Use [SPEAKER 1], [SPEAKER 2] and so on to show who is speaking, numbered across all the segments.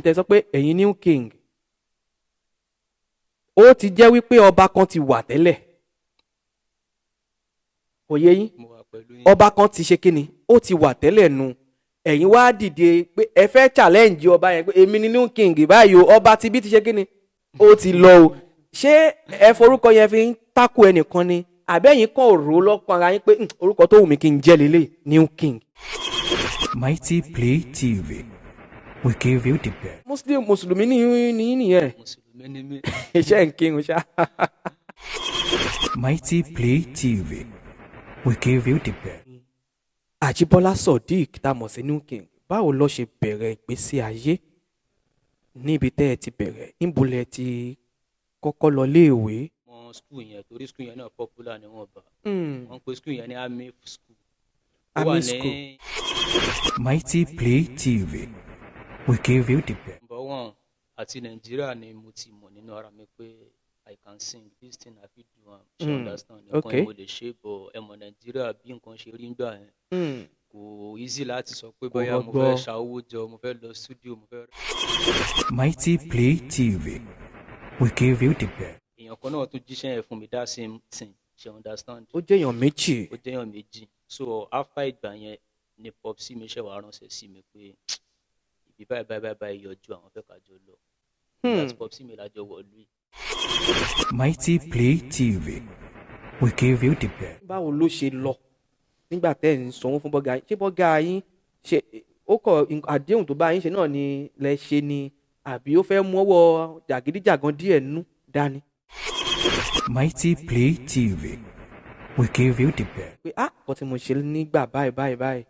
[SPEAKER 1] tẹ́ sọ pé ẹ̀yin new king ó ti jẹ́ wípé ọba kan ti wà tẹ́lẹ̀ kò yé yín ọba kan ti ṣe kíni ó ti wà tẹ́lẹ̀ nu ẹ̀yin wá dìde pé ẹ fẹ́ challenge ọba yẹn pé èmi ni new king báyìí o ọba ti bí ti ṣe kíni ó ti lọ o ṣé ẹ forúkọ yẹn fi ń tákù ẹnìkan ni àbẹ́yìn kan ò rò lọ́kàn ara yín pé orúkọ tó wù mí kí n jẹ́ lélẹ̀ new king.
[SPEAKER 2] Mighty Play TV, we give you the best.
[SPEAKER 1] mùsùlùmí ní nìyẹn iṣẹ́ ń kírun ṣá.
[SPEAKER 2] Mighty Play TV, we give you the best.
[SPEAKER 1] Àjíbọ́lá Sodiq tá a mọ̀ sí new king báwo ló ṣe bẹ̀rẹ̀ ìgbésí ayé níbi tẹ́ ẹ ti bẹ̀rẹ̀ níbo lẹ ti kọ́kọ́ lọ léèwé.
[SPEAKER 3] wọn skul yẹn torí skul yẹn náà popular ni wọn bá wọn pe skul yẹn ní army school.
[SPEAKER 1] Army school.
[SPEAKER 2] Mighty Play TV, we give you the best.
[SPEAKER 3] number one àti nàìjíríà ni mo ti mọ̀ nínú ara mi pé I can sing this thing I fit do am ṣe understand nǹkan mo lè ṣe bọ̀ ẹ mọ̀ nàìjíríà bí nǹkan ṣe rí gbà yẹn kò easy láti sọ pé bóyá mo fẹ́ ṣàwó jọ mo fẹ́ lọ studio mo fẹ́.
[SPEAKER 2] Mighty Play TV, we give you the best.
[SPEAKER 3] èèyàn kan náà tó jíṣẹ́ yẹn fún mi that same thing ṣe understand.
[SPEAKER 1] ó jẹ́ èèyàn méjì.
[SPEAKER 3] ó jẹ́ èèyàn méjì so after ìgbà yẹn ni popsi mi ṣe wàá ránṣẹ́ sí mi pé ibi báyìí yọjú àwọn fẹ́ ká jọ lọ. láti popsi mi lájọ wọ̀lú yìí.
[SPEAKER 2] Mighty Play TV, we give you the best.
[SPEAKER 1] báwo ló ṣe lọ nígbà tẹ́ ẹ̀ ń sanwó fún bọ́gà yín ṣé bọ́gà yín ṣe ó kọ àdéhùn tó bá yín ṣe náà ni lẹ ṣe ni àbí ó fẹ́ mú ọwọ́ jàgídíjàgan díẹ̀ nú dání.
[SPEAKER 2] Mighty Play TV, we give you the best.
[SPEAKER 1] pé kò tí mo ṣe nígbà báyìí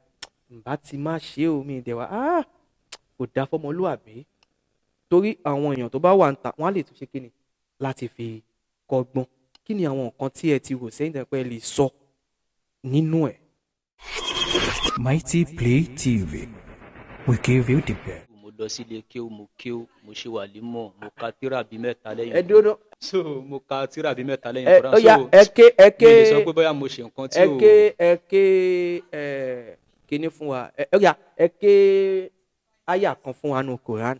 [SPEAKER 1] ǹbá ti má ṣe omi ìdẹ̀wà kò dá fọmọlúwàbí torí àwọn èèyàn tó bá wà ń ta wọ́n á lè tún ṣe kíni láti fi kọ́gbọ́n kí ni àwọn nǹkan tí ẹ ti rò sẹ́yìn tẹ́ pé ẹ lè sọ nínú ẹ̀.
[SPEAKER 2] Mighty Play TV, we give you the best.
[SPEAKER 3] mo lọ sílé kéwú mo ṣe wàlímọ̀ mo ka tírà bíi mẹ́ta lẹ́yìn.
[SPEAKER 1] ẹ dúró
[SPEAKER 3] so mo ka tírà bíi mẹ́ta lẹ́yìn
[SPEAKER 1] ẹ ọya ẹ ké
[SPEAKER 3] mi lè sọ pé bóyá mo ṣe nǹkan tí o.
[SPEAKER 1] ẹ ké kíní fún wa ọya ẹ ké àyà kan fún wa nù Quran.